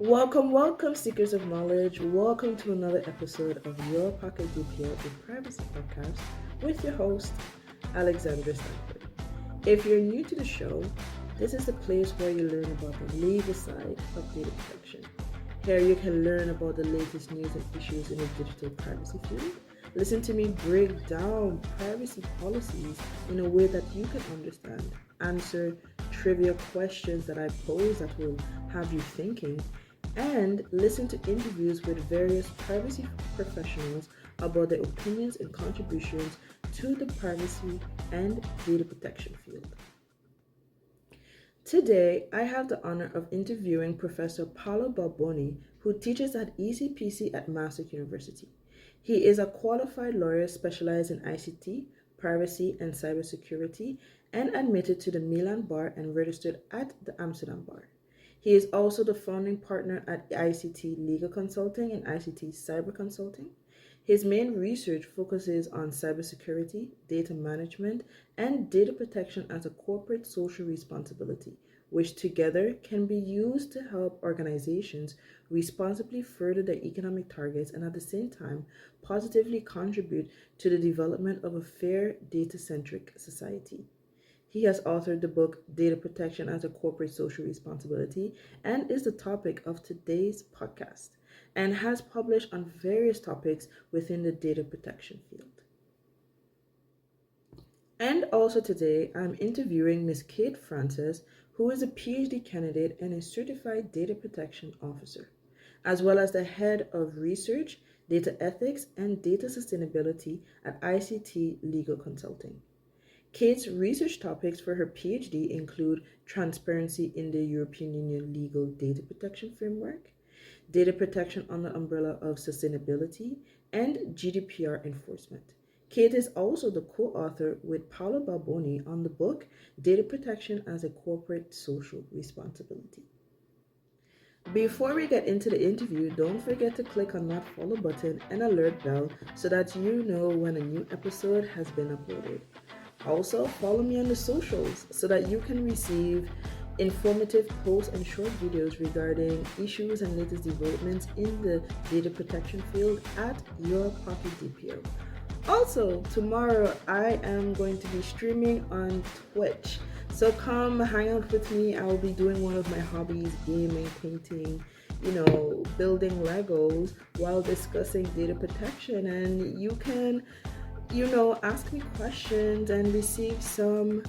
Welcome, welcome, seekers of knowledge. Welcome to another episode of Your Pocket DPO, a privacy podcast with your host, Alexandra Stanford. If you're new to the show, this is the place where you learn about the legal side of data protection. Here you can learn about the latest news and issues in the digital privacy field. Listen to me break down privacy policies in a way that you can understand, answer trivia questions that I pose that will have you thinking, and listen to interviews with various privacy professionals about their opinions and contributions to the privacy and data protection field. Today, I have the honor of interviewing Professor Paolo Balboni, who teaches at ECPC at Maastricht University. He is a qualified lawyer specialized in ICT, privacy, and cybersecurity, and admitted to the Milan Bar and registered at the Amsterdam Bar. He is also the founding partner at ICT Legal Consulting and ICT Cyber Consulting. His main research focuses on cybersecurity, data management, and data protection as a corporate social responsibility, which together can be used to help organizations responsibly further their economic targets and at the same time positively contribute to the development of a fair data-centric society. He has authored the book Data Protection as a Corporate Social Responsibility and is the topic of today's podcast and has published on various topics within the data protection field. And also today, I'm interviewing Ms. Kate Francis, who is a PhD candidate and a certified data protection officer, as well as the head of research, data ethics, and data sustainability at ICT Legal Consulting. Kate's research topics for her PhD include transparency in the European Union legal data protection framework, data protection under the umbrella of sustainability, and GDPR enforcement. Kate is also the co-author with Paolo Balboni on the book Data Protection as a Corporate Social Responsibility. Before we get into the interview, don't forget to click on that follow button and alert bell so that you know when a new episode has been uploaded. Also, follow me on the socials so that you can receive informative posts and short videos regarding issues and latest developments in the data protection field at Your Pocket DPO. Also, tomorrow I am going to be streaming on Twitch. So come hang out with me. I will be doing one of my hobbies, gaming, painting, building Legos while discussing data protection. And you can ask me questions and receive some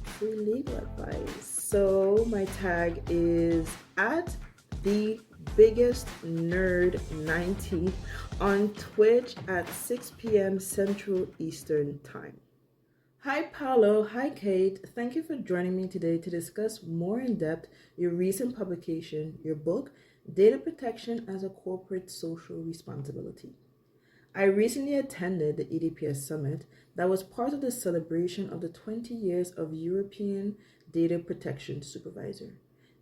free legal advice. So my tag is at the biggest nerd 90 on Twitch at 6 p.m. Central Eastern Time. Hi Paolo, hi Kate. Thank you for joining me today to discuss more in depth your recent publication, your book, Data Protection as a Corporate Social Responsibility. I recently attended the EDPS Summit that was part of the celebration of the 20 years of European Data Protection Supervisor.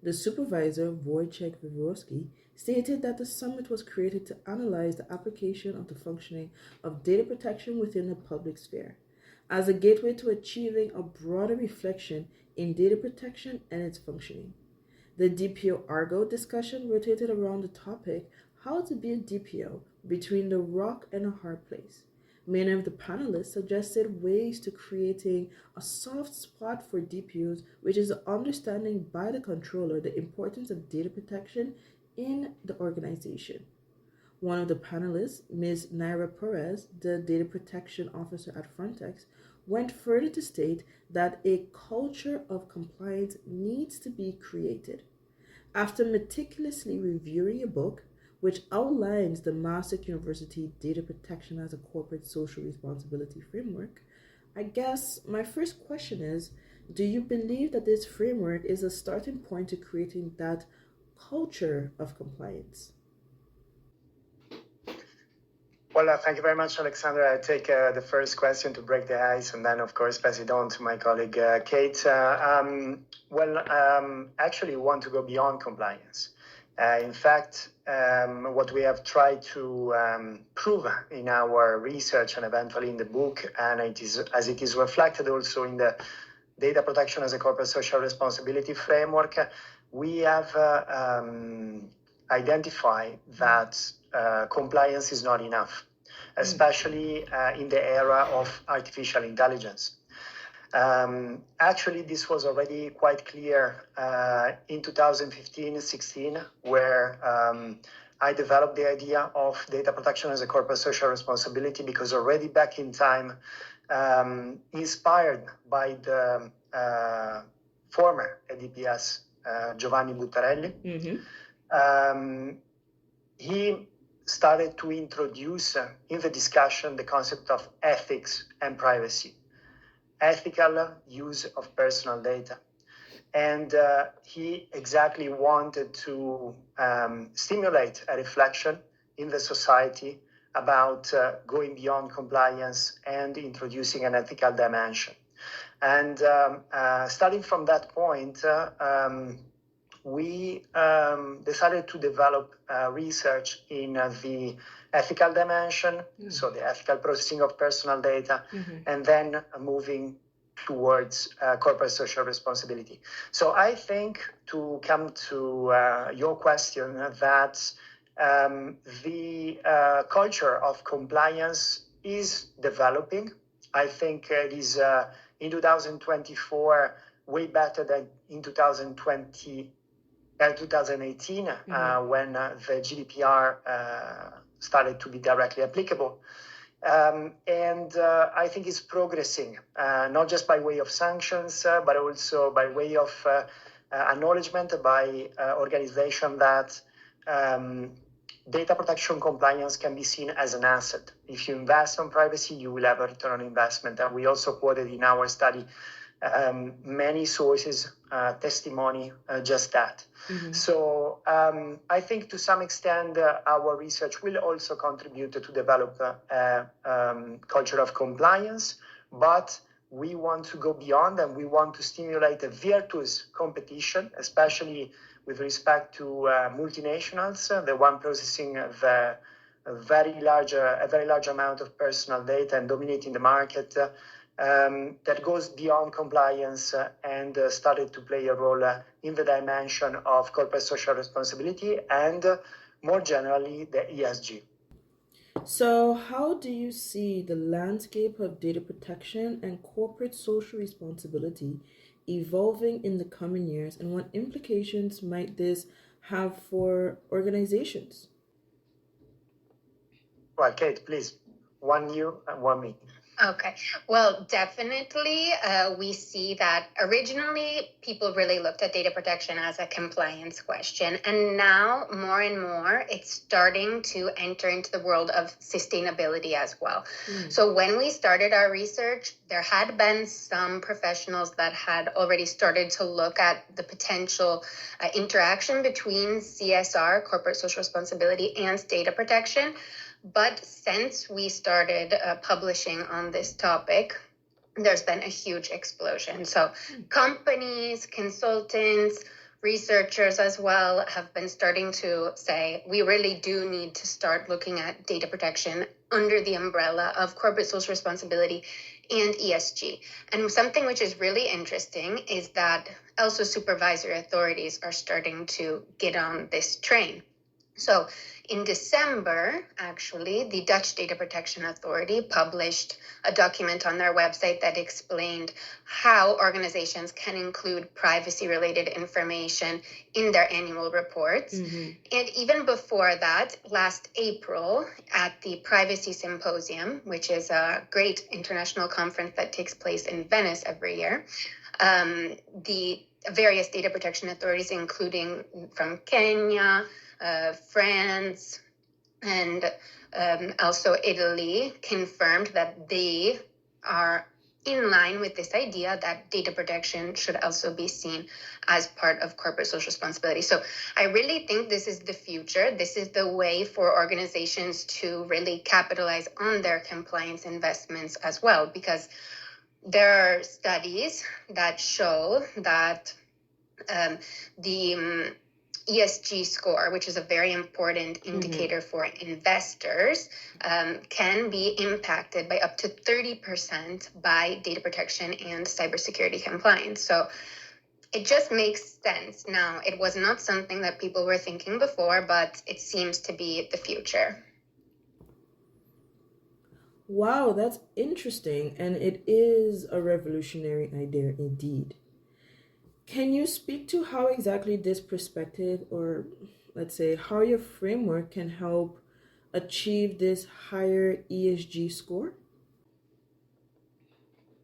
The supervisor, Wojciech Wiewiórowski, stated that the summit was created to analyze the application of the functioning of data protection within the public sphere, as a gateway to achieving a broader reflection in data protection and its functioning. The DPO Argo discussion rotated around the topic how to be a DPO between the rock and a hard place. Many of the panelists suggested ways to creating a soft spot for DPOs, which is the understanding by the controller the importance of data protection in the organization. One of the panelists, Ms. Naira Perez, the data protection officer at Frontex, went further to state that a culture of compliance needs to be created. After meticulously reviewing a book, which outlines the Maastricht University Data Protection as a Corporate Social Responsibility framework, I guess my first question is, do you believe that this framework is a starting point to creating that culture of compliance? Well, thank you very much, Alexandra. I take the first question to break the ice and then, of course, pass it on to my colleague, Kate. Actually, we want to go beyond compliance. In fact, what we have tried to prove in our research and eventually in the book, and it is reflected also in the Data Protection as a Corporate Social Responsibility framework, we have identify that compliance is not enough, especially in the era of artificial intelligence. Actually, this was already quite clear in 2015-16, where I developed the idea of data protection as a corporate social responsibility, because already back in time, inspired by the former EDPS, Giovanni Buttarelli, he started to introduce in the discussion the concept of ethics and privacy, ethical use of personal data. And he exactly wanted to stimulate a reflection in the society about going beyond compliance and introducing an ethical dimension. And starting from that point, we decided to develop research in the ethical dimension, so the ethical processing of personal data, and then moving towards corporate social responsibility. So I think, to come to your question, that the culture of compliance is developing. I think it is in 2024 way better than in 2018, when the GDPR started to be directly applicable. And I think it's progressing, not just by way of sanctions, but also by way of acknowledgement by organizations that data protection compliance can be seen as an asset. If you invest on privacy, you will have a return on investment. And we also quoted in our study many sources, testimony, just that. So I think to some extent our research will also contribute to develop a culture of compliance, but we want to go beyond, and we want to stimulate a virtuous competition, especially with respect to multinationals, the one processing a very large amount of personal data and dominating the market, that goes beyond compliance and started to play a role in the dimension of corporate social responsibility and more generally the ESG. So, how do you see the landscape of data protection and corporate social responsibility evolving in the coming years, and what implications might this have for organizations? Well, Kate, please, one you and one me. Okay. Well, definitely, we see that originally people really looked at data protection as a compliance question. And now more and more, it's starting to enter into the world of sustainability as well. So when we started our research, there had been some professionals that had already started to look at the potential interaction between CSR, corporate social responsibility, and data protection. But since we started publishing on this topic, there's been a huge explosion. So companies, consultants, researchers as well have been starting to say, we really do need to start looking at data protection under the umbrella of corporate social responsibility and ESG. And something which is really interesting is that also supervisory authorities are starting to get on this train. So in December, actually, the Dutch Data Protection Authority published a document on their website that explained how organizations can include privacy-related information in their annual reports. And even before that, last April, at the Privacy Symposium, which is a great international conference that takes place in Venice every year, the various data protection authorities, including from Kenya, France, and also Italy, confirmed that they are in line with this idea that data protection should also be seen as part of corporate social responsibility. So I really think this is the future. This is the way for organizations to really capitalize on their compliance investments as well, because there are studies that show that the ESG score, which is a very important indicator for investors, can be impacted by up to 30% by data protection and cybersecurity compliance. So it just makes sense now. It was not something that people were thinking before, but it seems to be the future. Wow, that's interesting, and it is a revolutionary idea indeed. Can you speak to how exactly this perspective, or let's say, how your framework can help achieve this higher ESG score?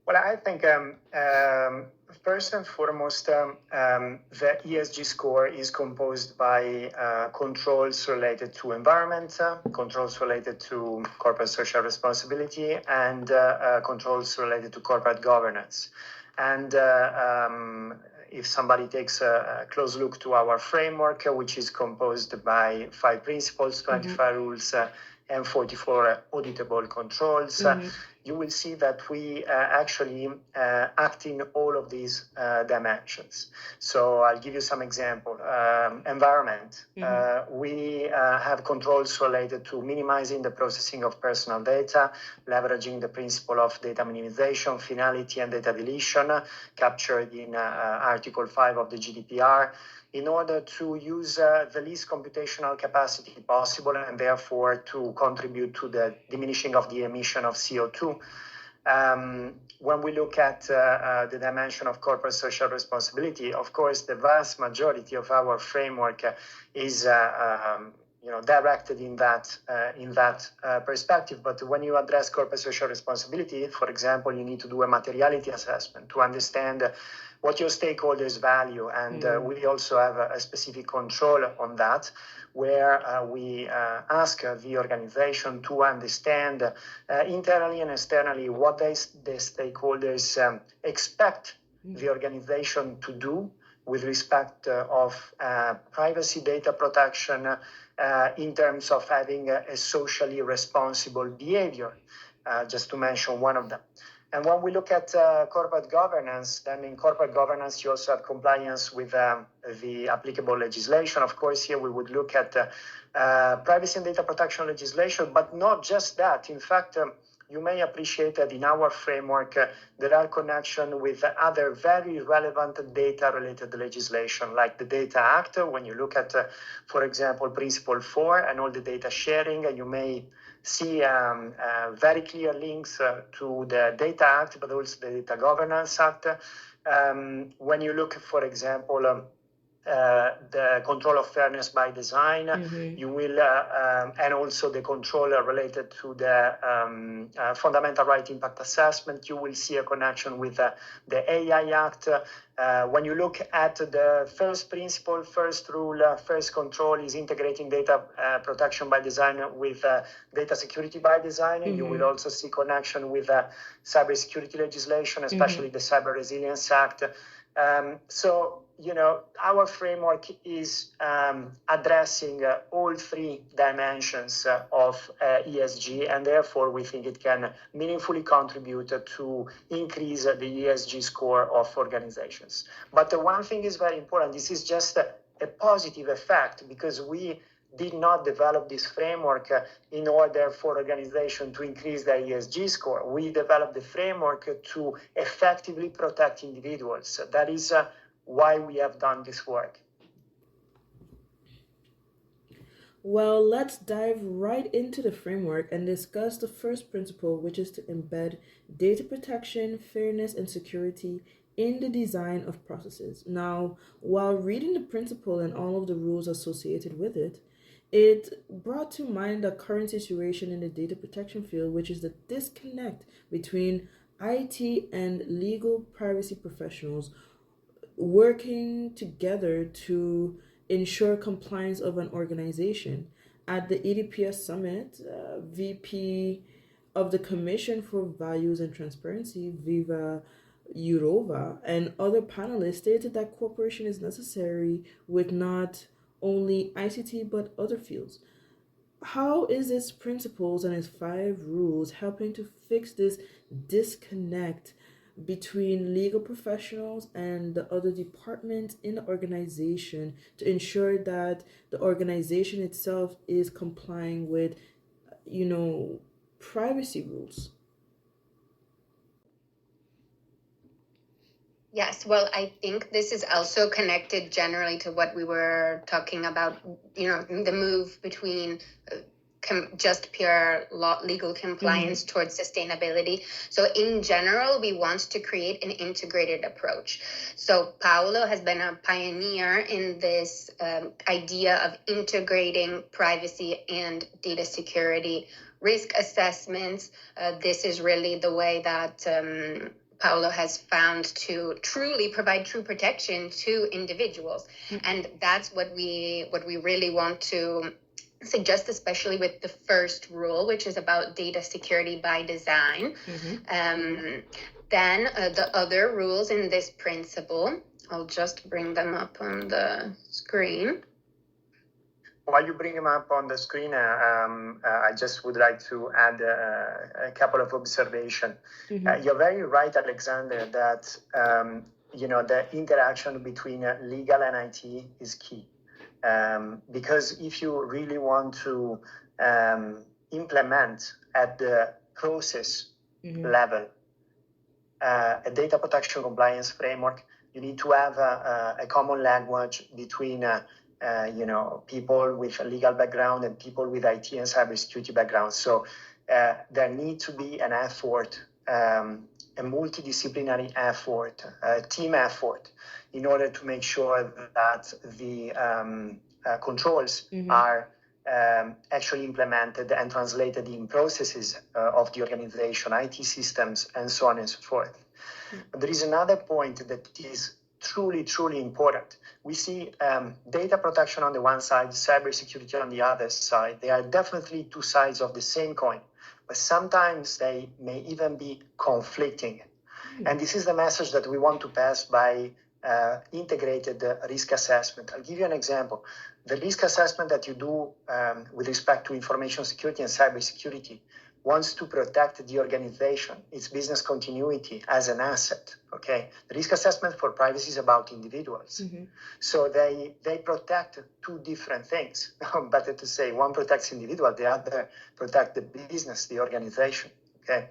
Well, I think first and foremost, the ESG score is composed by controls related to environment, controls related to corporate social responsibility, and controls related to corporate governance. And if somebody takes a close look to our framework, which is composed by 5 principles, 25 rules, and 44 auditable controls, you will see that we actually act in all of these dimensions. So I'll give you some example. Environment. We have controls related to minimizing the processing of personal data, leveraging the principle of data minimization, finality, and data deletion, captured in Article 5 of the GDPR, in order to use the least computational capacity possible and therefore to contribute to the diminishing of the emission of CO2. When we look at the dimension of corporate social responsibility, of course, the vast majority of our framework is directed in that perspective. But when you address corporate social responsibility, for example, you need to do a materiality assessment to understand what your stakeholders value. And we also have a specific control on that, where we ask the organization to understand internally and externally what the stakeholders expect the organization to do with respect of privacy, data protection, in terms of having a socially responsible behavior, just to mention one of them. And when we look at corporate governance, then in corporate governance, you also have compliance with the applicable legislation. Of course, here we would look at privacy and data protection legislation, but not just that. In fact, you may appreciate that in our framework, there are connections with other very relevant data-related legislation, like the Data Act. When you look at, for example, Principle 4 and all the data sharing, you may see very clear links to the Data Act, but also the Data Governance Act. When you look, for example, the control of fairness by design, you will, and also the control related to the fundamental right impact assessment, you will see a connection with the AI Act. When you look at the first principle, first rule, first control is integrating data protection by design with data security by design. You will also see connection with cybersecurity legislation, especially the Cyber Resilience Act. So, our framework is addressing all 3 dimensions of ESG, and therefore we think it can meaningfully contribute to increase the ESG score of organizations. But the one thing is very important. This is just a positive effect, because we did not develop this framework in order for organization to increase their ESG score. We developed the framework to effectively protect individuals. That is why we have done this work. Well, let's dive right into the framework and discuss the first principle, which is to embed data protection, fairness, and security in the design of processes. Now, while reading the principle and all of the rules associated with it, it brought to mind the current situation in the data protection field, which is the disconnect between IT and legal privacy professionals working together to ensure compliance of an organization. At the EDPS Summit, VP of the Commission for Values and Transparency, Viva Yurova, and other panelists stated that cooperation is necessary with not only ICT but other fields. How is its principles and its 5 rules helping to fix this disconnect between legal professionals and the other departments in the organization to ensure that the organization itself is complying with, privacy rules? Yes, well, I think this is also connected generally to what we were talking about, the move between just pure legal compliance towards sustainability. So in general, we want to create an integrated approach. So Paolo has been a pioneer in this idea of integrating privacy and data security risk assessments. This is really the way that Paolo has found to truly provide true protection to individuals. And that's what we really want to suggest, especially with the first rule, which is about data security by design. Then the other rules in this principle, I'll just bring them up on the screen. While you bring them up on the screen, I just would like to add a couple of observations. You're very right, Alexander, that the interaction between legal and IT is key. Because if you really want to implement at the process level a data protection compliance framework, you need to have a common language between people with a legal background and people with IT and cybersecurity background. So there needs to be an effort, a multidisciplinary effort, a team effort, in order to make sure that the controls are actually implemented and translated in processes of the organization, IT systems, and so on and so forth. But there is another point that is truly, truly important. We see data protection on the one side, cybersecurity on the other side. They are definitely two sides of the same coin, but sometimes they may even be conflicting. And this is the message that we want to pass by integrated risk assessment. I'll give you an example. The risk assessment that you do with respect to information security and cybersecurity wants to protect the organization, its business continuity as an asset, okay? The risk assessment for privacy is about individuals. So they protect two different things. Better to say, one protects individual, the other protect the business, the organization, okay?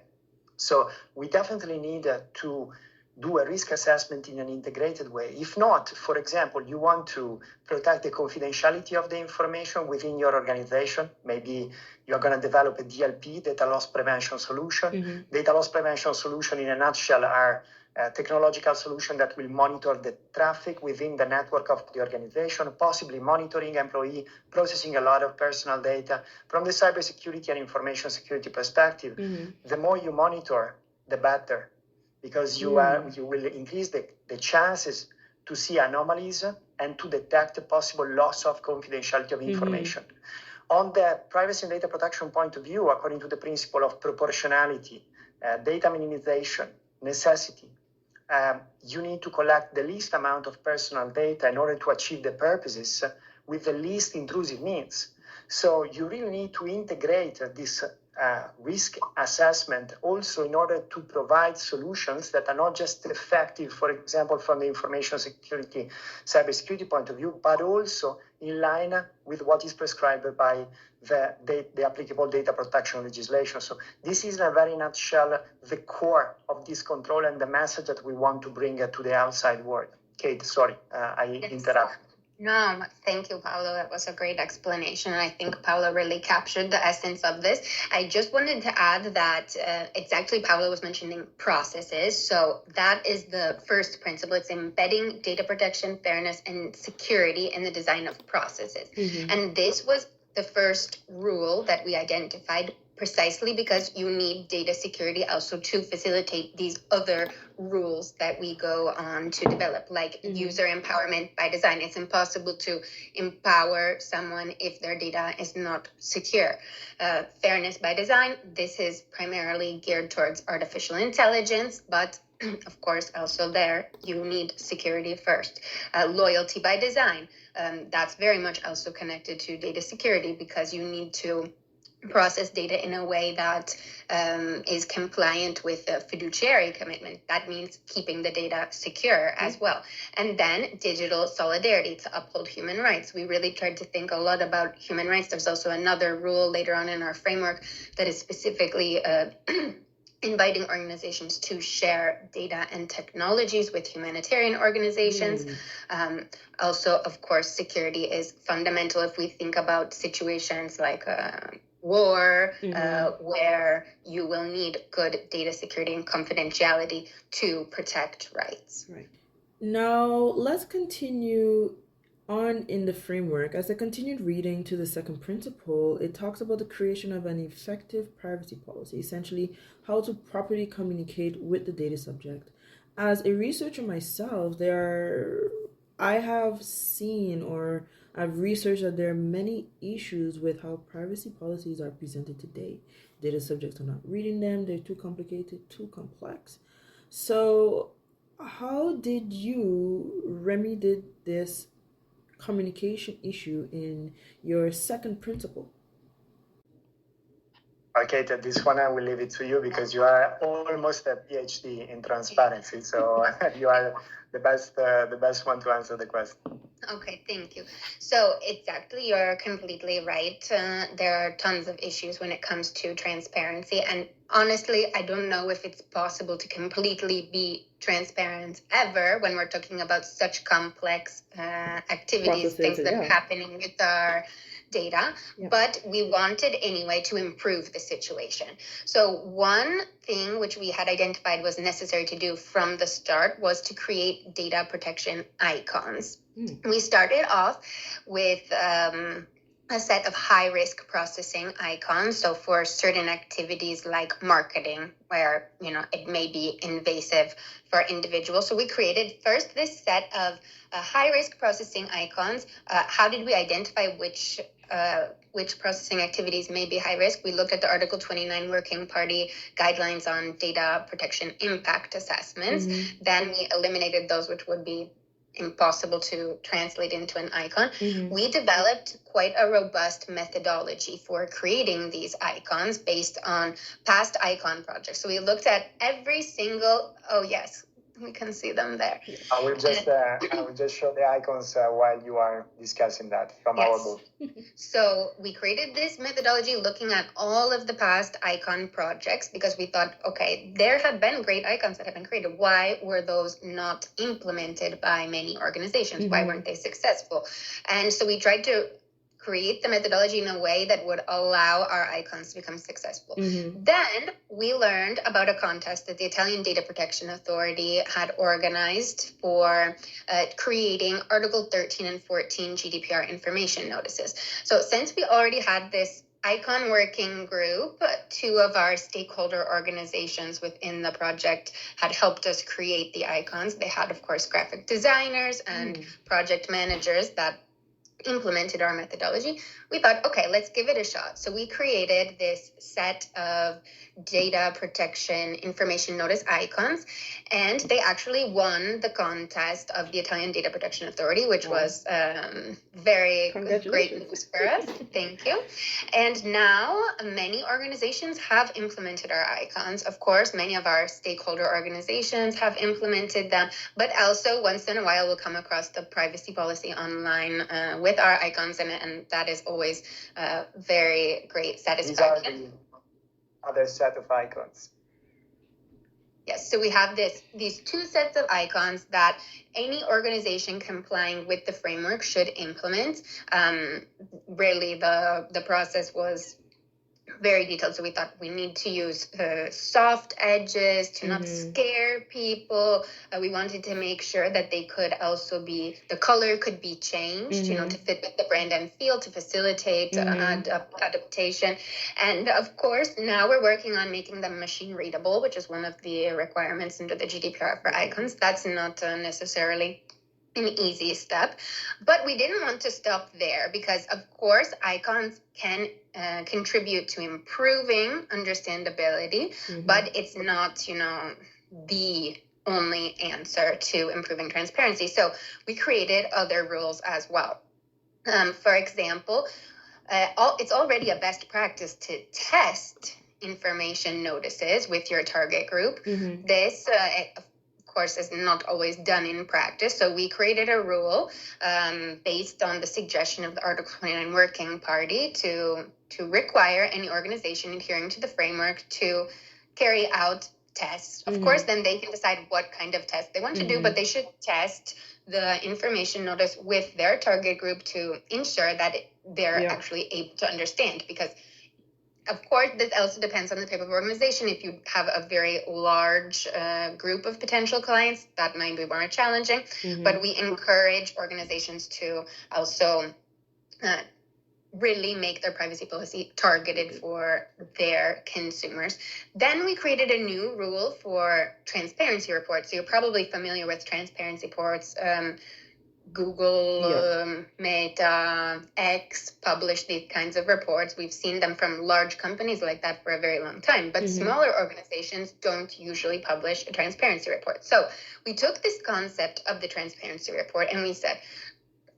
So we definitely need to do a risk assessment in an integrated way. If not, for example, you want to protect the confidentiality of the information within your organization. Maybe you're going to develop a DLP, data loss prevention solution. Data loss prevention solution, in a nutshell, are a technological solution that will monitor the traffic within the network of the organization, possibly monitoring employee, processing a lot of personal data. From the cybersecurity and information security perspective, the more you monitor, the better, because you will increase the chances to see anomalies and to detect a possible loss of confidentiality of information. On the privacy and data protection point of view, according to the principle of proportionality, data minimization, necessity, you need to collect the least amount of personal data in order to achieve the purposes with the least intrusive means. So you really need to integrate this risk assessment also in order to provide solutions that are not just effective, for example, from the information security, cybersecurity point of view, but also in line with what is prescribed by the applicable data protection legislation. So this is, in a very nutshell, the core of this control and the message that we want to bring to the outside world. Kate, sorry, I interrupted. No, thank you, Paolo. That was a great explanation. I think Paolo really captured the essence of this. I just wanted to add that it's actually, Paolo was mentioning processes. So that is the first principle. It's embedding data protection, fairness, and security in the design of processes. And this was the first rule that we identified precisely because you need data security also to facilitate these other rules that we go on to develop, like user empowerment by design. It's impossible to empower someone if their data is not secure. Fairness by design, this is primarily geared towards artificial intelligence, but of course, also there, you need security first. Loyalty by design, that's very much also connected to data security because you need to process data in a way that is compliant with the fiduciary commitment. That means keeping the data secure as well. And then digital solidarity to uphold human rights. We really tried to think a lot about human rights. There's also another rule later on in our framework that is specifically inviting organizations to share data and technologies with humanitarian organizations. Also, of course, security is fundamental if we think about situations like war, where you will need good data security and confidentiality to protect rights. Right. Now, let's continue on in the framework. As I continued reading to the second principle, it talks about the creation of an effective privacy policy, essentially how to properly communicate with the data subject. As a researcher myself, I have seen or I've researched that there are many issues with how privacy policies are presented today. Data subjects are not reading them, they're too complicated, too complex. So, how did you remedy this communication issue in your second principle? Okay, Ted, this one I will leave it to you because you are almost a PhD in transparency, so you are the best one to answer the question. Okay, thank you. So exactly, you're completely right. There are tons of issues when it comes to transparency, and honestly, I don't know if it's possible to completely be transparent ever when we're talking about such complex activities, things that are happening with our data, but we wanted anyway to improve the situation. So one thing which we had identified was necessary to do from the start was to create data protection icons. We started off with a set of high-risk processing icons. So for certain activities like marketing, where it may be invasive for individuals. So we created first this set of high-risk processing icons. How did we identify which processing activities may be high risk? We looked at the Article 29 Working Party guidelines on data protection impact assessments. Then we eliminated those which would be impossible to translate into an icon. We developed quite a robust methodology for creating these icons based on past icon projects. So we looked at every single, we can see them there. I will just show the icons while you are discussing that from our book. So we created this methodology looking at all of the past icon projects because we thought, okay, there have been great icons that have been created. Why were those not implemented by many organizations? Why weren't they successful? And so we tried to create the methodology in a way that would allow our icons to become successful. Then we learned about a contest that the Italian Data Protection Authority had organized for creating Article 13 and 14 GDPR information notices. So since we already had this icon working group, two of our stakeholder organizations within the project had helped us create the icons. They had, of course, graphic designers and project managers that implemented our methodology. We thought, okay, let's give it a shot. So we created this set of data protection information notice icons, and they actually won the contest of the Italian Data Protection Authority, which was very great news for us. Thank you. And now many organizations have implemented our icons. Of course, many of our stakeholder organizations have implemented them, but also once in a while we'll come across the privacy policy online with our icons, and that is always very great satisfaction. These are the other set of icons. Yes, so we have these two sets of icons that any organization complying with the framework should implement. Really, the process was very detailed, so we thought we need to use soft edges to not scare people. We wanted to make sure that they could also be, the color could be changed, to fit with the brand and feel, to facilitate adaptation. And of course, now we're working on making them machine readable, which is one of the requirements under the GDPR for icons. That's not necessarily an easy step, but we didn't want to stop there because, of course, icons can contribute to improving understandability, but it's not, the only answer to improving transparency. So we created other rules as well. For example, it's already a best practice to test information notices with your target group. This, course, is not always done in practice. So we created a rule based on the suggestion of the Article 29 Working Party to require any organization adhering to the framework to carry out tests. Of course, then they can decide what kind of test they want to do, but they should test the information notice with their target group to ensure that they're actually able to understand. Because, of course, this also depends on the type of organization. If you have a very large group of potential clients, that might be more challenging. But we encourage organizations to also really make their privacy policy targeted for their consumers. Then we created a new rule for transparency reports. So you're probably familiar with transparency reports. Google, Meta, X publish these kinds of reports. We've seen them from large companies like that for a very long time, but smaller organizations don't usually publish a transparency report. So we took this concept of the transparency report and we said,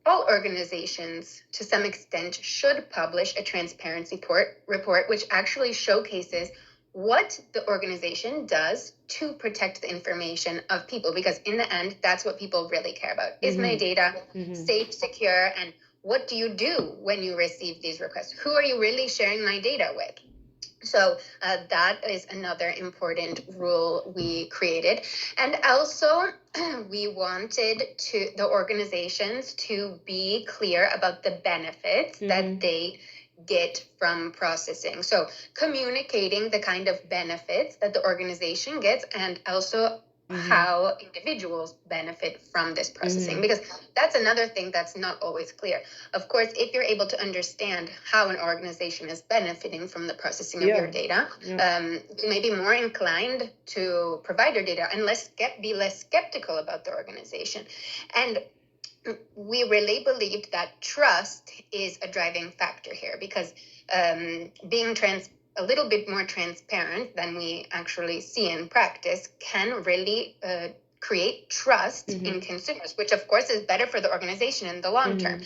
all organizations, to some extent, should publish a transparency report, which actually showcases what the organization does to protect the information of people. Because in the end, that's what people really care about. Is my data safe, secure, and what do you do when you receive these requests? Who are you really sharing my data with? So that is another important rule we created. And also, we wanted the organizations to be clear about the benefits that they get from processing. So communicating the kind of benefits that the organization gets, and also how individuals benefit from this processing, because that's another thing that's not always clear. Of course, if you're able to understand how an organization is benefiting from the processing of your data, you may be more inclined to provide your data and be less skeptical about the organization. And we really believed that trust is a driving factor here, because being a little bit more transparent than we actually see in practice can really create trust in consumers, which of course is better for the organization in the long term.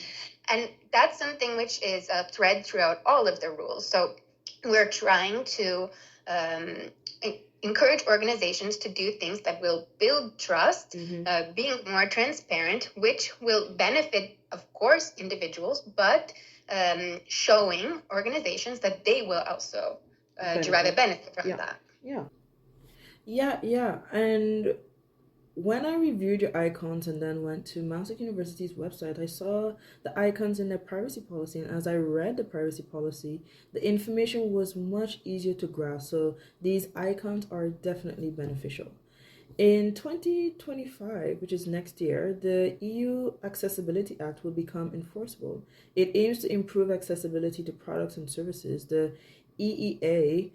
And that's something which is a thread throughout all of the rules. So we're trying to encourage organizations to do things that will build trust, being more transparent, which will benefit, of course, individuals, but showing organizations that they will also derive a benefit from that. And when I reviewed your icons and then went to Maastricht University's website, I saw the icons in their privacy policy. And as I read the privacy policy, the information was much easier to grasp. So these icons are definitely beneficial. In 2025, which is next year, the EU Accessibility Act will become enforceable. It aims to improve accessibility to products and services. The EEA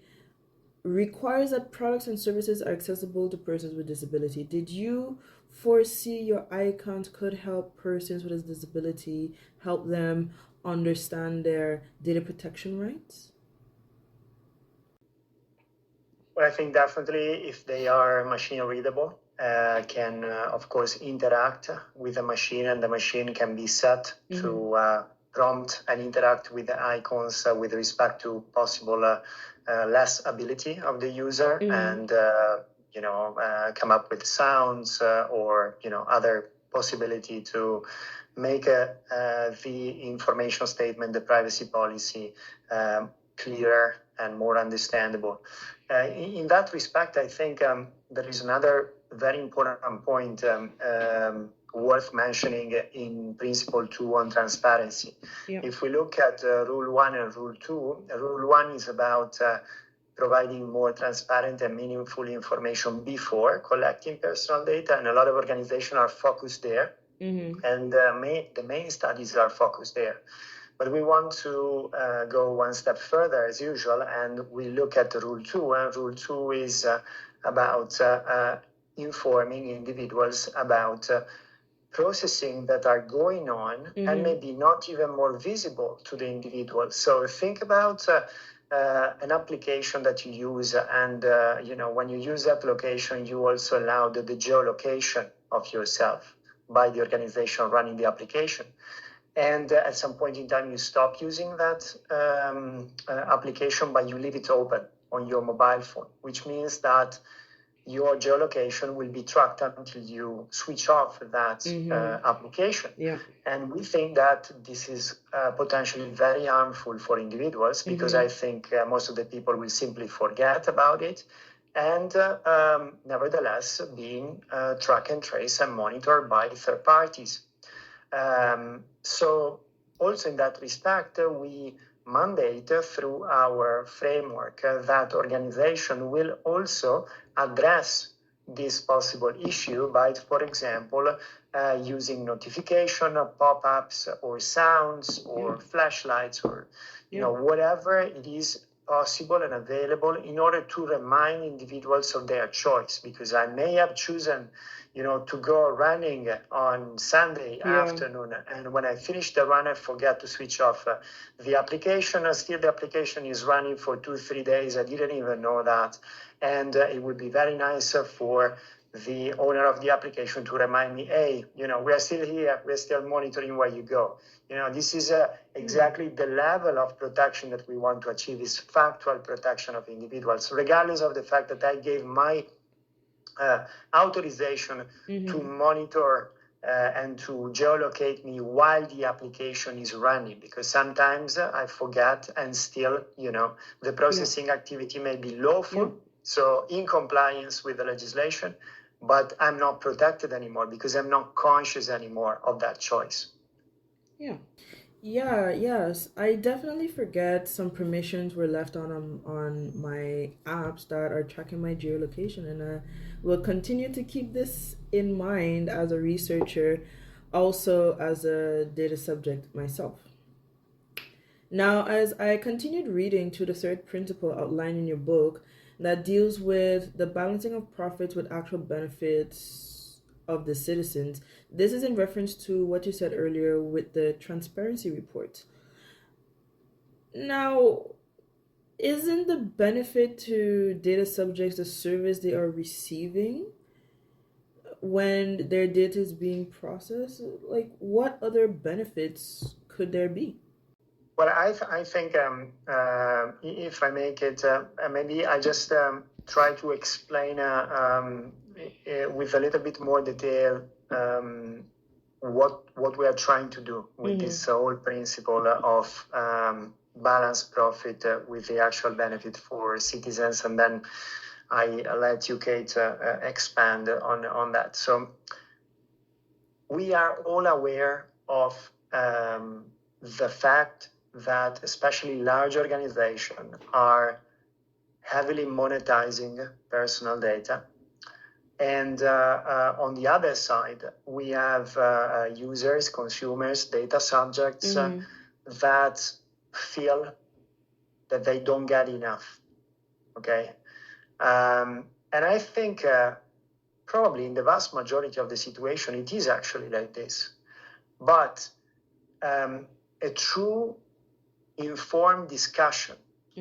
requires that products and services are accessible to persons with disability. Did you foresee your icons could help persons with a disability, help them understand their data protection rights? Well, I think definitely if they are machine readable, can of course interact with the machine, and the machine can be set to prompt and interact with the icons with respect to possible less ability of the user, and come up with sounds or other possibility to make the information statement, the privacy policy, clearer and more understandable. In that respect, I think there is another very important point worth mentioning in Principle 2 on transparency. If we look at Rule 1 and Rule 2, Rule 1 is about providing more transparent and meaningful information before collecting personal data, and a lot of organizations are focused there, and the main studies are focused there. But we want to go one step further, as usual, and we look at Rule 2. And Rule 2 is about informing individuals about processing that are going on and maybe not even more visible to the individual. So think about an application that you use, and when you use that application, you also allow the geolocation of yourself by the organization running the application. And at some point in time, you stop using that application, but you leave it open on your mobile phone, which means that your geolocation will be tracked until you switch off that application. And we think that this is potentially very harmful for individuals, because I think most of the people will simply forget about it. and nevertheless being track and trace and monitored by third parties. So also in that respect, we mandate through our framework that organization will also address this possible issue by, for example, using notification pop-ups or sounds or flashlights or whatever it is possible and available in order to remind individuals of their choice, because I may have chosen to go running on Sunday afternoon, and when I finish the run I forget to switch off the application, and still the application is running for 2-3 days. I didn't even know that, and it would be very nice for the owner of the application to remind me, hey, we are still here, we're still monitoring where you go. This is exactly the level of protection that we want to achieve, is factual protection of individuals, regardless of the fact that I gave my authorization to monitor and to geolocate me while the application is running, because sometimes I forget and still, the processing activity may be lawful, so in compliance with the legislation, but I'm not protected anymore because I'm not conscious anymore of that choice. Yes. I definitely forget some permissions were left on my apps that are tracking my geolocation, and I will continue to keep this in mind as a researcher, also as a data subject myself. Now, as I continued reading to the third principle outlined in your book that deals with the balancing of profits with actual benefits of the citizens, this is in reference to what you said earlier with the transparency report. Now, isn't the benefit to data subjects the service they are receiving when their data is being processed? Like, what other benefits could there be? Well, I think if I make it, maybe I just try to explain with a little bit more detail what we are trying to do with this whole principle of balanced profit with the actual benefit for citizens, and then I let you, Kate, expand on that. So we are all aware of the fact that especially large organizations are heavily monetizing personal data. And on the other side, we have users, consumers, data subjects that feel that they don't get enough, okay? And I think probably in the vast majority of the situation, it is actually like this. But a true informed discussion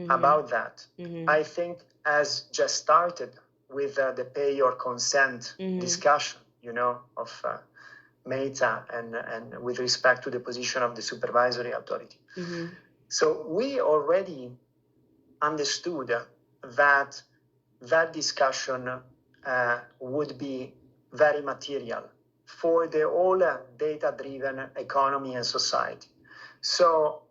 about that, I think, has just started with the pay or consent discussion, of Meta and with respect to the position of the supervisory authority. So we already understood that discussion would be very material for the whole data-driven economy and society. So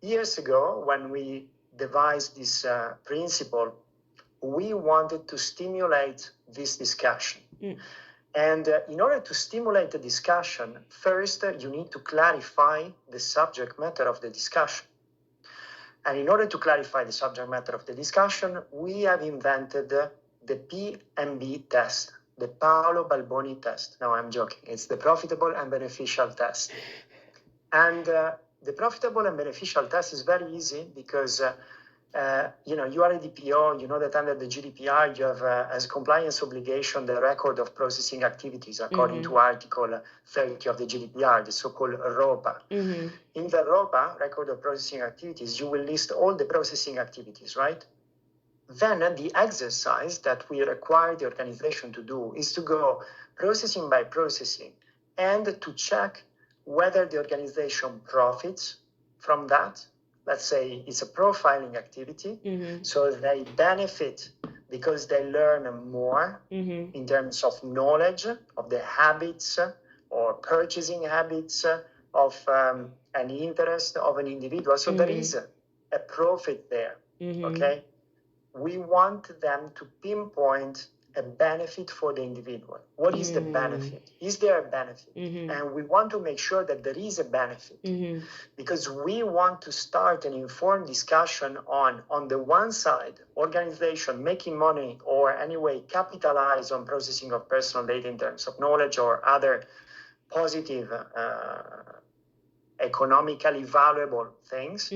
years ago, when we devised this principle, we wanted to stimulate this discussion. And in order to stimulate the discussion, first you need to clarify the subject matter of the discussion. And in order to clarify the subject matter of the discussion, we have invented the PMB test, the Paolo Balboni test. No, I'm joking. It's the profitable and beneficial test. And the profitable and beneficial test is very easy because, you are a DPO, you know that under the GDPR, you have as a compliance obligation the record of processing activities according to Article 30 of the GDPR, the so-called ROPA. In the ROPA, record of processing activities, you will list all the processing activities, right? Then the exercise that we require the organization to do is to go processing by processing and to check whether the organization profits from that. Let's say it's a profiling activity, so they benefit because they learn more in terms of knowledge of the habits or purchasing habits of an interest of an individual. So there is a profit there, okay? we want them to pinpoint a benefit for the individual. What is the benefit? Is there a benefit? And we want to make sure that there is a benefit, because we want to start an informed discussion on the one side, organization making money or anyway capitalize on processing of personal data in terms of knowledge or other positive, economically valuable things.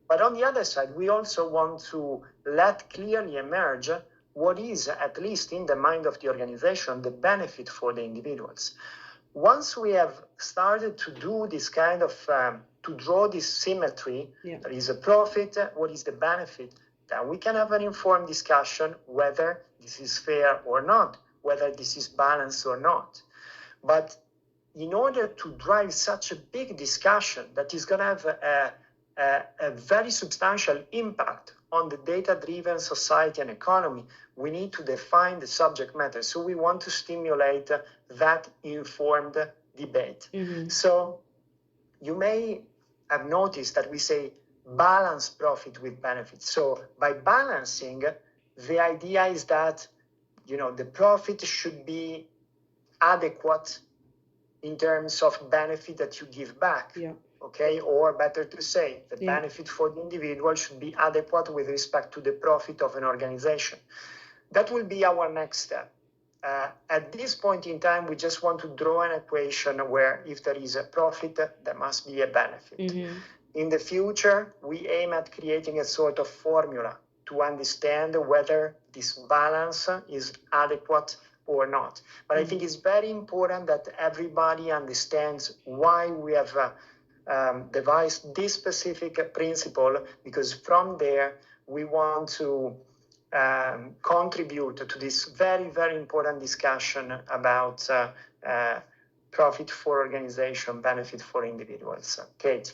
But on the other side, we also want to let clearly emerge what is, at least in the mind of the organization, the benefit for the individuals. Once we have started to do this kind of, to draw this symmetry, there is a profit, what is the benefit, then we can have an informed discussion whether this is fair or not, whether this is balanced or not. But in order to drive such a big discussion that is going to have a very substantial impact on the data-driven society and economy, we need to define the subject matter. So we want to stimulate that informed debate. So you may have noticed that we say balance profit with benefits. So by balancing, the idea is that, the profit should be adequate in terms of benefit that you give back. Okay, or better to say, the benefit for the individual should be adequate with respect to the profit of an organization. That will be our next step. At this point in time, we just want to draw an equation where if there is a profit, there must be a benefit. In the future, we aim at creating a sort of formula to understand whether this balance is adequate or not. But I think it's very important that everybody understands why we have devised this specific principle, because from there we want to contribute to this very, very important discussion about profit for organization, benefit for individuals. Kate.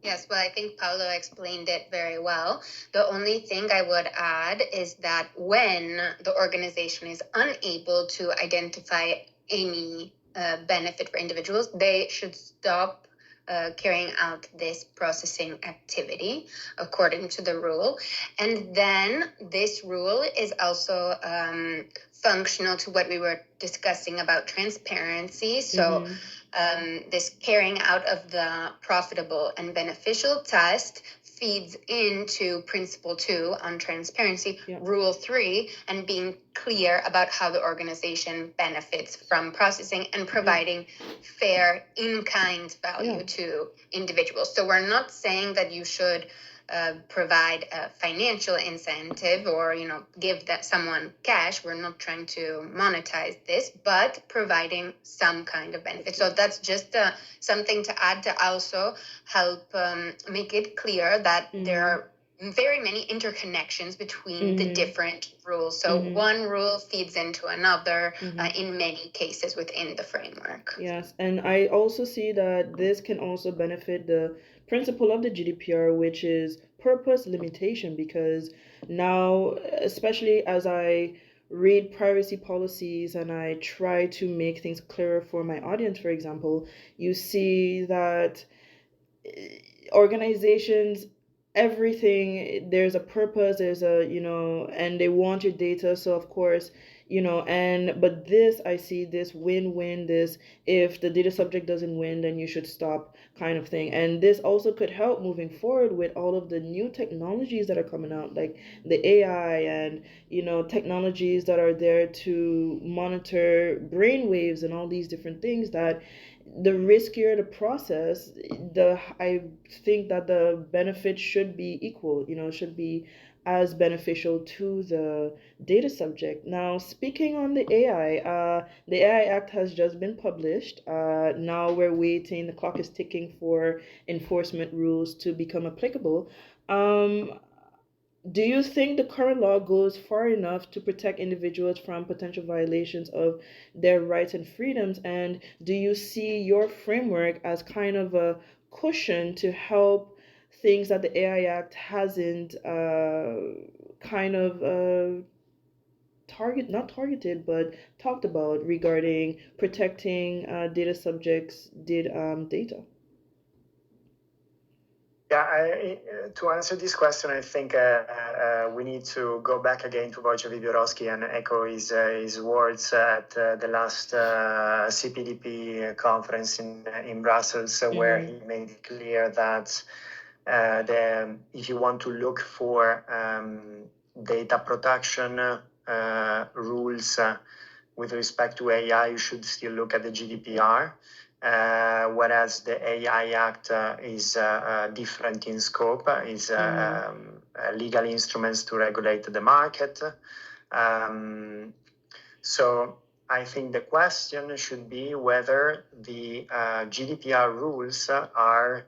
Yes, well, I think Paolo explained it very well. The only thing I would add is that when the organization is unable to identify any benefit for individuals, they should stop carrying out this processing activity according to the rule. And then this rule is also functional to what we were discussing about transparency. So this carrying out of the profitable and beneficial test feeds into principle 2 on transparency, rule 3, and being clear about how the organization benefits from processing and providing fair in-kind value to individuals. So we're not saying that you should provide a financial incentive or, give that someone cash. We're not trying to monetize this, but providing some kind of benefit. So that's just something to add to also help make it clear that there are very many interconnections between the different rules. So one rule feeds into another in many cases within the framework. Yes, and I also see that this can also benefit the principle of the GDPR, which is purpose limitation, because now, especially as I read privacy policies and I try to make things clearer for my audience, for example, you see that organizations, everything, there's a purpose, there's a, and they want your data. So of course, but this, I see this win-win, this, if the data subject doesn't win, then you should stop kind of thing. And this also could help moving forward with all of the new technologies that are coming out, like the AI and, technologies that are there to monitor brainwaves and all these different things, that the riskier the process, I think that the benefit should be equal, should be as beneficial to the data subject. Now, speaking on the AI Act has just been published. Now we're waiting, the clock is ticking for enforcement rules to become applicable. Do you think the current law goes far enough to protect individuals from potential violations of their rights and freedoms? And do you see your framework as kind of a cushion to help things that the AI Act hasn't not targeted, but talked about regarding protecting data subjects' data? Yeah, to answer this question, I think we need to go back again to Wojciech Wiewiórowski and echo his words at the last CPDP conference in Brussels, where he made it clear that if you want to look for data protection rules with respect to AI, you should still look at the GDPR. Whereas the AI Act is different in scope, is legal instruments to regulate the market. So I think the question should be whether the GDPR rules are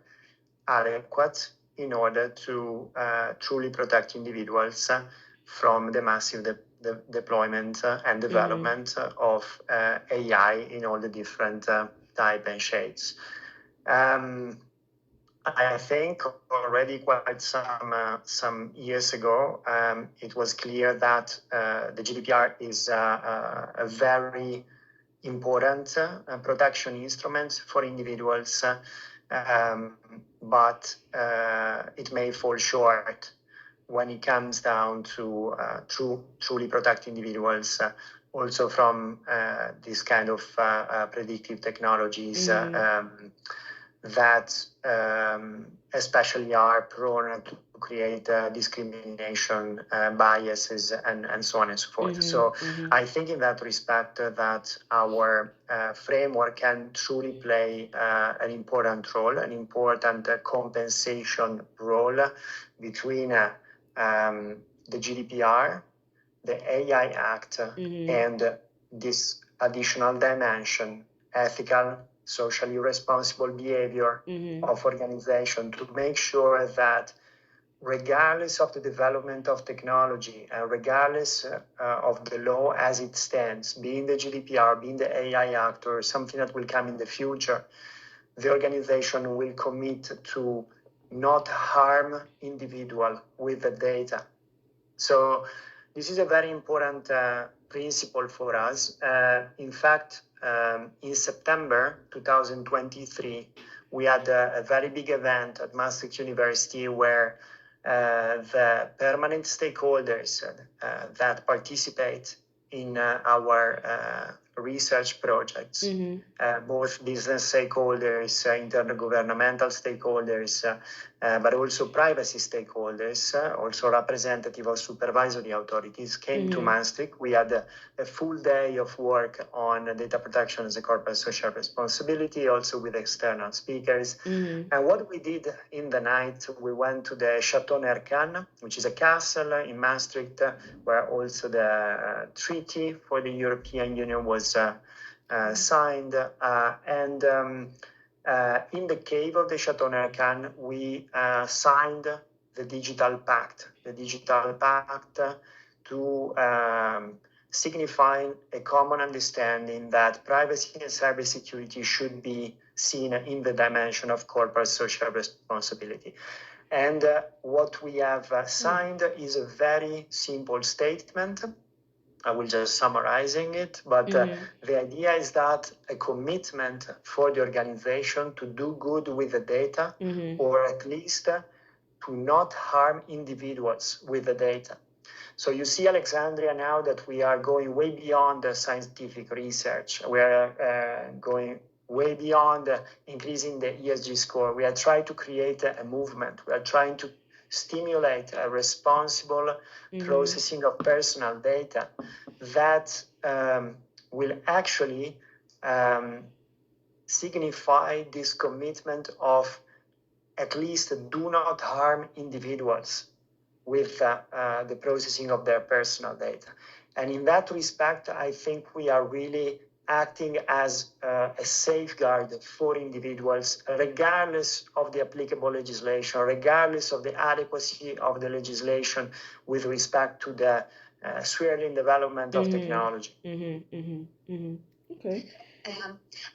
adequate in order to truly protect individuals from the massive deployment and development of AI in all the different type and shades. I think already quite some years ago, it was clear that the GDPR is a very important protection instrument for individuals, but it may fall short when it comes down to truly protect individuals, also from this kind of predictive technologies that especially are prone to create discrimination, biases, and so on and so forth. So I think in that respect that our framework can truly play an important role, an important compensation role between the GDPR, the AI Act, and this additional dimension, ethical, socially responsible behavior of organization, to make sure that regardless of the development of technology and regardless of the law as it stands, being the GDPR, being the AI Act, or something that will come in the future, the organization will commit to not harm individual with the data. So this is a very important principle for us. In fact, in September 2023, we had a very big event at Maastricht University where the permanent stakeholders that participate in our research projects, both business stakeholders, intergovernmental stakeholders, but also privacy stakeholders, also representative of supervisory authorities, came to Maastricht. We had a full day of work on data protection as a corporate social responsibility, also with external speakers. And what we did in the night, we went to the Chateau Nercan, which is a castle in Maastricht, where also the treaty for the European Union was signed. And in the cave of the Chateau Nercan, we signed the Digital Pact to signify a common understanding that privacy and cybersecurity should be seen in the dimension of corporate social responsibility. And what we have signed is a very simple statement. I will just summarizing it, but the idea is that a commitment for the organization to do good with the data, or at least to not harm individuals with the data. So you see, Alexandria, now that we are going way beyond the scientific research, we are going way beyond increasing the ESG score. We are trying to create a movement. We are trying to stimulate a responsible processing of personal data that will actually signify this commitment of at least do not harm individuals with the processing of their personal data. And in that respect, I think we are really acting as a safeguard for individuals, regardless of the applicable legislation, regardless of the adequacy of the legislation with respect to the swirling development of technology. Okay.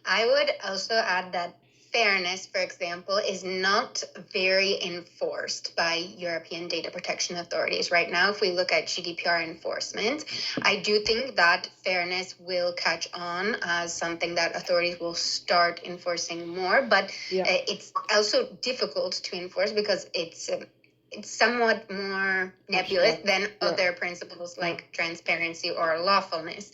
I would also add that fairness, for example, is not very enforced by European data protection authorities right now. If we look at GDPR enforcement, I do think that fairness will catch on as something that authorities will start enforcing more, but it's also difficult to enforce because it's somewhat more nebulous than other principles like transparency or lawfulness.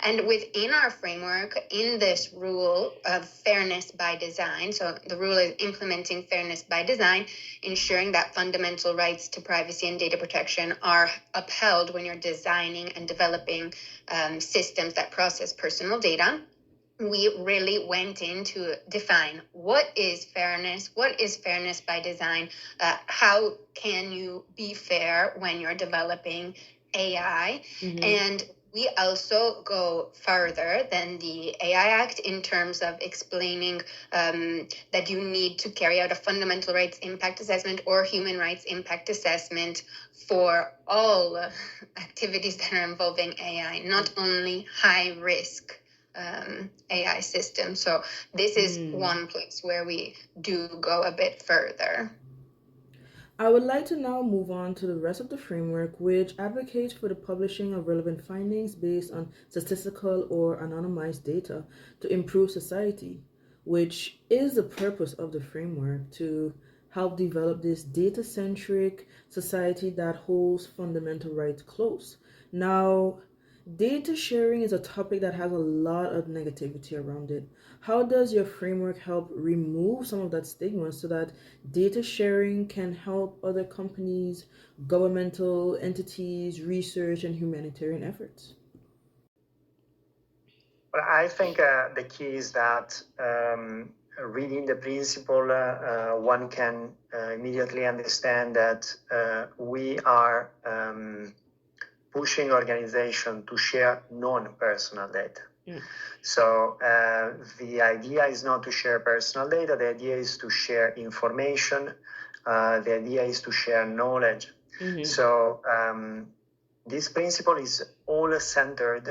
And within our framework, in this rule of fairness by design, so the rule is implementing fairness by design, ensuring that fundamental rights to privacy and data protection are upheld when you're designing and developing systems that process personal data. We really went in to define what is fairness by design, how can you be fair when you're developing AI, and we also go further than the AI Act in terms of explaining that you need to carry out a fundamental rights impact assessment or human rights impact assessment for all activities that are involving AI, not only high risk AI system. So this is one place where we do go a bit further. I would like to now move on to the rest of the framework, which advocates for the publishing of relevant findings based on statistical or anonymized data to improve society, which is the purpose of the framework, to help develop this data-centric society that holds fundamental rights close. Now, data sharing is a topic that has a lot of negativity around it. How does your framework help remove some of that stigma so that data sharing can help other companies, governmental entities, research, and humanitarian efforts? Well, I think the key is that reading the principle, one can immediately understand that we are pushing organizations to share non-personal data. So the idea is not to share personal data. The idea is to share information. The idea is to share knowledge. So this principle is all centered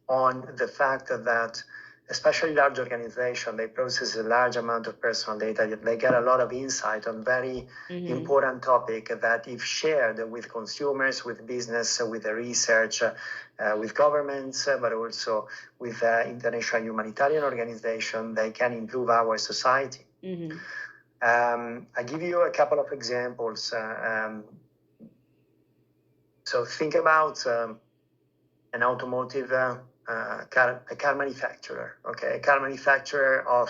on the fact that especially large organizations, they process a large amount of personal data. They get a lot of insight on very important topic that if shared with consumers, with business, with the research, with governments, but also with international humanitarian organizations, they can improve our society. I give you a couple of examples. So think about an automotive a car manufacturer, okay, a car manufacturer of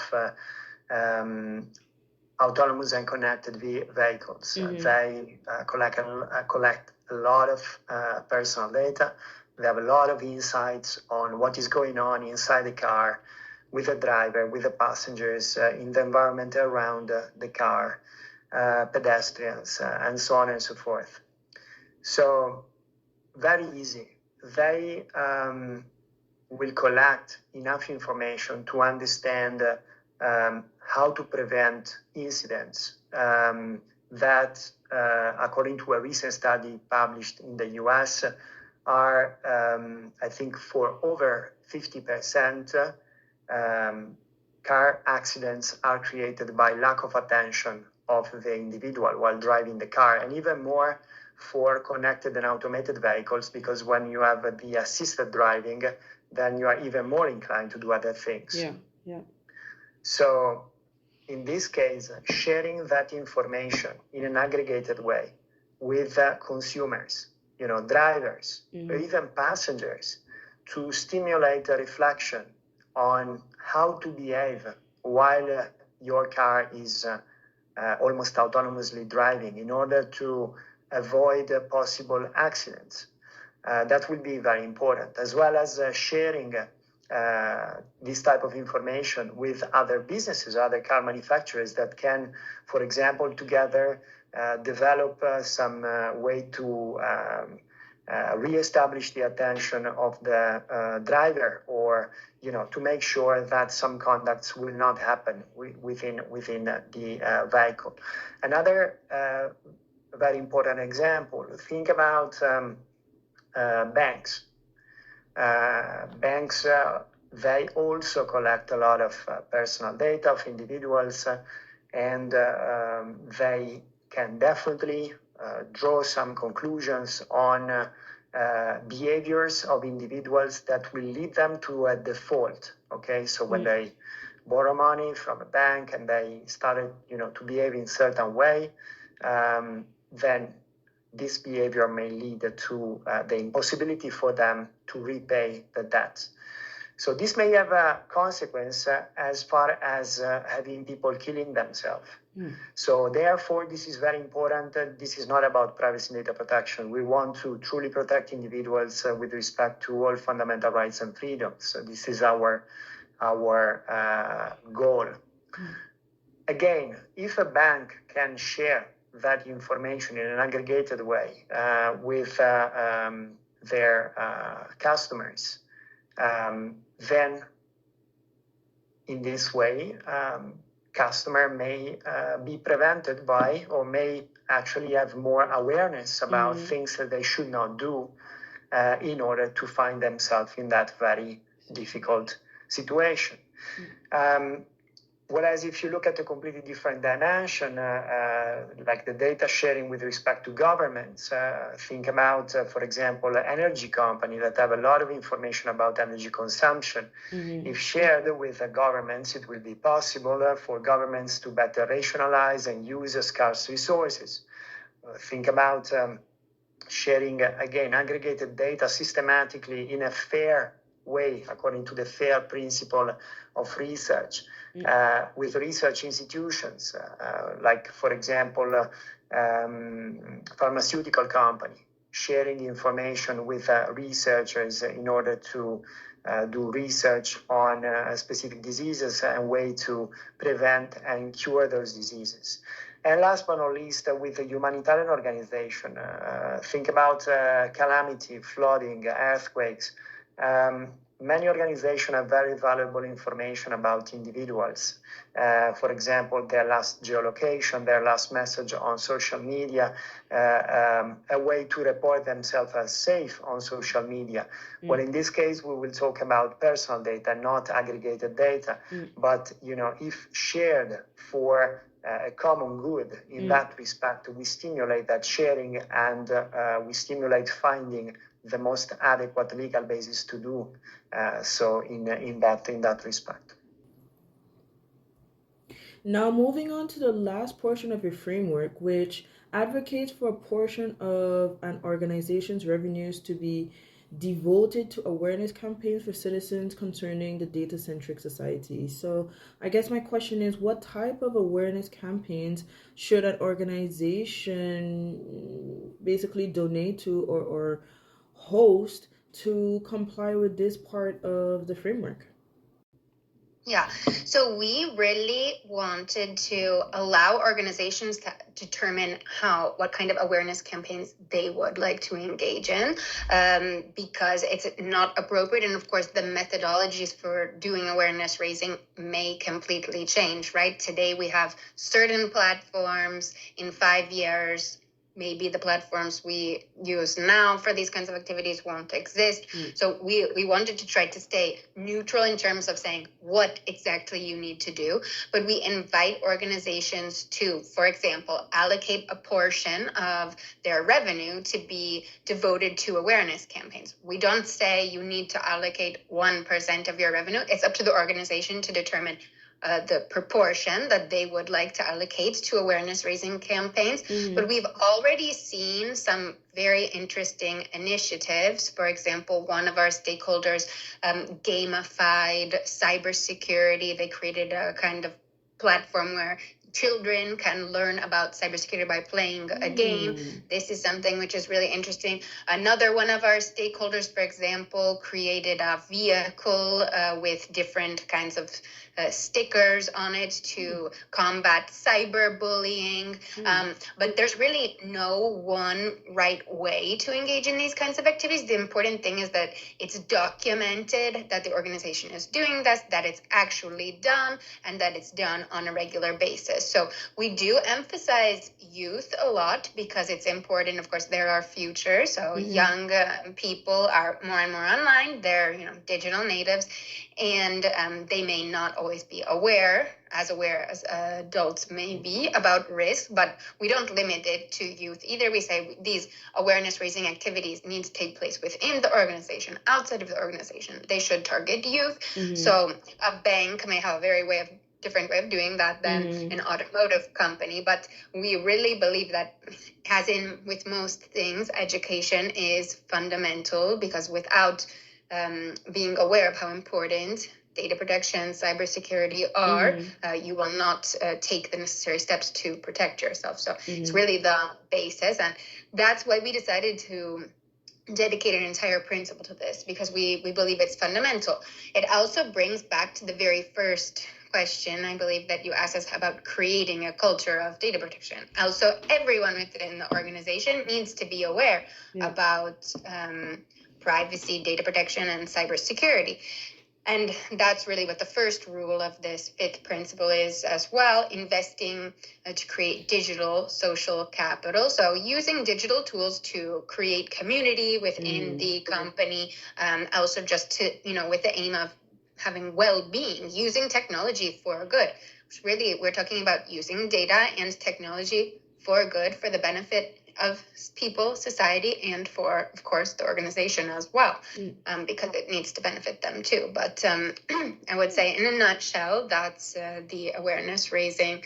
autonomous and connected vehicles. They collect a lot of personal data. They have a lot of insights on what is going on inside the car, with the driver, with the passengers, in the environment around the car, pedestrians, and so on and so forth. So very easy. They will collect enough information to understand how to prevent incidents that, according to a recent study published in the US, are, I think, for over 50%, car accidents are created by lack of attention of the individual while driving the car, and even more for connected and automated vehicles, because when you have the assisted driving, then you are even more inclined to do other things. So in this case, sharing that information in an aggregated way with consumers, drivers, or even passengers, to stimulate a reflection on how to behave while your car is almost autonomously driving in order to avoid possible accidents. That will be very important, as well as sharing this type of information with other businesses, other car manufacturers that can, for example, together develop some way to reestablish the attention of the driver, or to make sure that some conducts will not happen within the vehicle. Another very important example, think about banks. Banks they also collect a lot of personal data of individuals, and they can definitely draw some conclusions on behaviors of individuals that will lead them to a default. Okay, so when they borrow money from a bank and they started, to behave in a certain way, then this behavior may lead to the impossibility for them to repay the debt. So this may have a consequence as far as having people killing themselves. So therefore, this is very important. This is not about privacy and data protection. We want to truly protect individuals with respect to all fundamental rights and freedoms. So this is our goal. Again, if a bank can share that information in an aggregated way with their customers, then in this way, customer may be prevented by, or may actually have more awareness about things that they should not do in order to find themselves in that very difficult situation. Whereas if you look at a completely different dimension, like the data sharing with respect to governments, think about, for example, energy companies that have a lot of information about energy consumption. If shared with the governments, it will be possible for governments to better rationalize and use scarce resources. Think about sharing, again, aggregated data systematically in a fair way, according to the FAIR principle of research, with research institutions, like, for example, pharmaceutical company, sharing information with researchers in order to do research on specific diseases and way to prevent and cure those diseases. And last but not least, with the humanitarian organization, think about calamity, flooding, earthquakes. Many organizations have very valuable information about individuals. For example, their last geolocation, their last message on social media, a way to report themselves as safe on social media. Well, in this case, we will talk about personal data, not aggregated data. But, if shared for a common good in that respect, we stimulate that sharing, and we stimulate finding the most adequate legal basis to do so in that respect. Now, moving on to the last portion of your framework, which advocates for a portion of an organization's revenues to be devoted to awareness campaigns for citizens concerning the data-centric society. So I guess my question is, what type of awareness campaigns should an organization basically donate to or host to comply with this part of the framework? Yeah, so we really wanted to allow organizations to determine what kind of awareness campaigns they would like to engage in, because it's not appropriate. And of course, the methodologies for doing awareness raising may completely change, right? Today, we have certain platforms. In 5 years, maybe the platforms we use now for these kinds of activities won't exist. So we wanted to try to stay neutral in terms of saying what exactly you need to do. But we invite organizations to, for example, allocate a portion of their revenue to be devoted to awareness campaigns. We don't say you need to allocate 1% of your revenue. It's up to the organization to determine the proportion that they would like to allocate to awareness raising campaigns. But we've already seen some very interesting initiatives. For example, one of our stakeholders gamified cybersecurity. They created a kind of platform where children can learn about cybersecurity by playing a game. This is something which is really interesting. Another one of our stakeholders, for example, created a vehicle with different kinds of stickers on it to combat cyberbullying. But there's really no one right way to engage in these kinds of activities. The important thing is that it's documented that the organization is doing this, that it's actually done, and that it's done on a regular basis. this. So we do emphasize youth a lot because it's important. Of course, they're our future. So young people are more and more online. They're, digital natives, and they may not always be aware as adults may be about risk, but we don't limit it to youth either. We say these awareness raising activities need to take place within the organization, outside of the organization. They should target youth. So a bank may have a different way of doing that than an automotive company, but we really believe that, as in with most things, education is fundamental, because without being aware of how important data protection, cybersecurity are, you will not take the necessary steps to protect yourself. So it's really the basis, and that's why we decided to dedicate an entire principle to this, because we believe it's fundamental. It also brings back to the very first question, I believe, that you asked us about creating a culture of data protection. Also, everyone within the organization needs to be aware about privacy, data protection, and cybersecurity. And that's really what the first rule of this fifth principle is as well: investing to create digital social capital. So using digital tools to create community within the company, also just to, with the aim of having well-being, using technology for good. Really, we're talking about using data and technology for good, for the benefit of people, society, and for, of course, the organization as well, because it needs to benefit them too. But I would say, in a nutshell, that's the awareness raising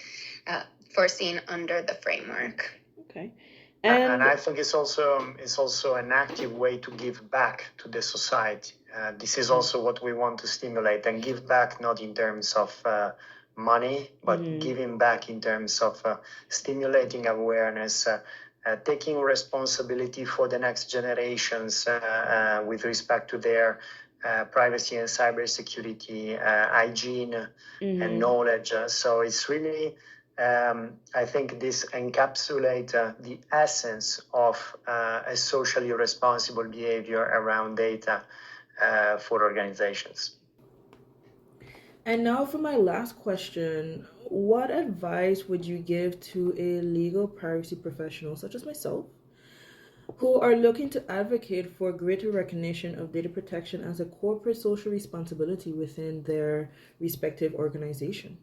foreseen under the framework. Okay. And I think it's also an active way to give back to the society. This is also what we want to stimulate, and give back not in terms of money, but giving back in terms of stimulating awareness, taking responsibility for the next generations with respect to their privacy and cybersecurity, hygiene and knowledge. So it's really, I think this encapsulates the essence of a socially responsible behavior around data for organizations. And now for my last question, what advice would you give to a legal privacy professional such as myself who are looking to advocate for greater recognition of data protection as a corporate social responsibility within their respective organization?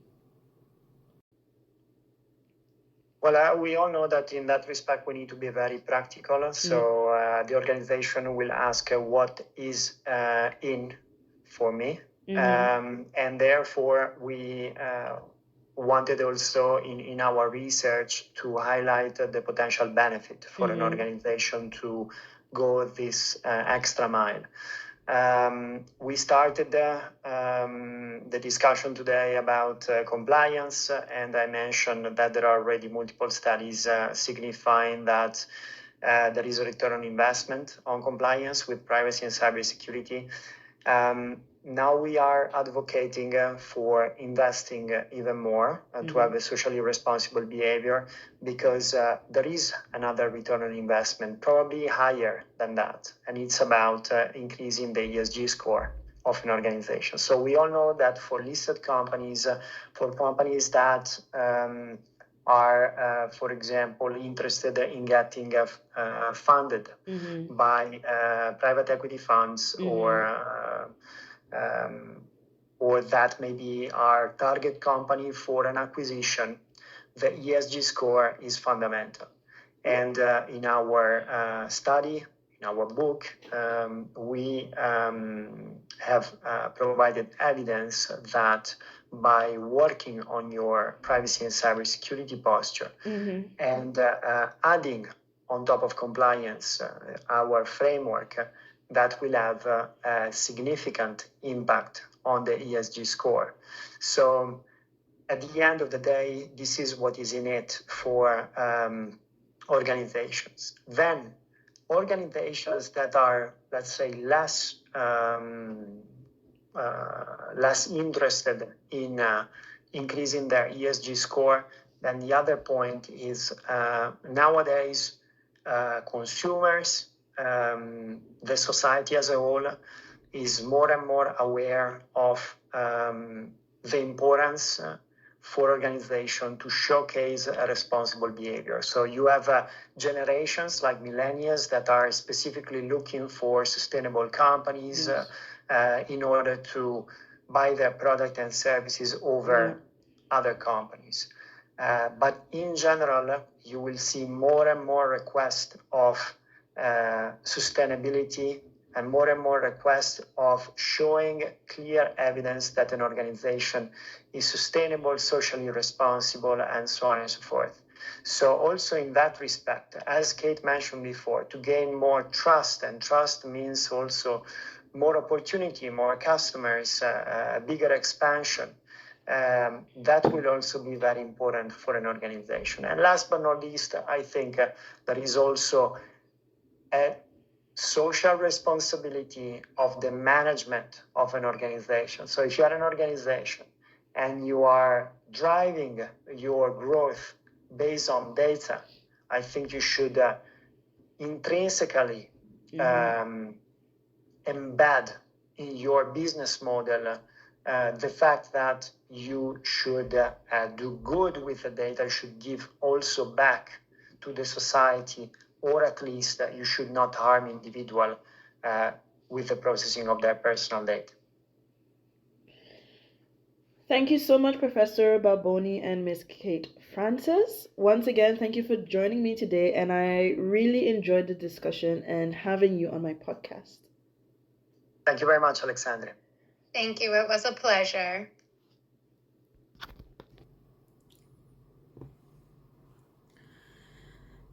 Well, we all know that in that respect, we need to be very practical. So the organization will ask what is in for me. And therefore, we wanted also in our research to highlight the potential benefit for an organization to go this extra mile. We started the discussion today about compliance, and I mentioned that there are already multiple studies signifying that there is a return on investment on compliance with privacy and cybersecurity. Now we are advocating for investing even more to have a socially responsible behavior, because there is another return on investment, probably higher than that. And it's about increasing the ESG score of an organization. So we all know that for listed companies, for companies that are, for example, interested in getting funded by private equity funds or that maybe our target company for an acquisition, the ESG score is fundamental. And in our study, in our book, we have provided evidence that by working on your privacy and cybersecurity posture and adding on top of compliance our framework, that will have a significant impact on the ESG score. So at the end of the day, this is what is in it for organizations. Then organizations that are, let's say, less interested in increasing their ESG score, then the other point is nowadays consumers, the society as a whole, is more and more aware of the importance for organization to showcase a responsible behavior. So you have generations like millennials that are specifically looking for sustainable companies in order to buy their product and services over other companies. But in general, you will see more and more requests of sustainability and more requests of showing clear evidence that an organization is sustainable, socially responsible, and so on and so forth. So also in that respect, as Kate mentioned before, to gain more trust, and trust means also more opportunity, more customers, a bigger expansion, that will also be very important for an organization. And last but not least, I think there is also a social responsibility of the management of an organization. So if you are an organization and you are driving your growth based on data, I think you should intrinsically embed in your business model the fact that you should do good with the data, should give also back to the society, or at least you should not harm individual with the processing of their personal data. Thank you so much, Professor Balboni and Miss Kate Francis. Once again, thank you for joining me today, and I really enjoyed the discussion and having you on my podcast. Thank you very much, Alexandra. Thank you. It was a pleasure.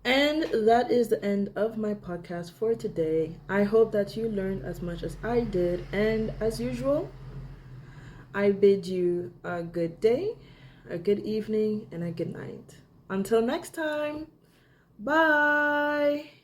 And that is the end of my podcast for today. I hope that you learned as much as I did. And as usual, I bid you a good day, a good evening, and a good night. Until next time, bye.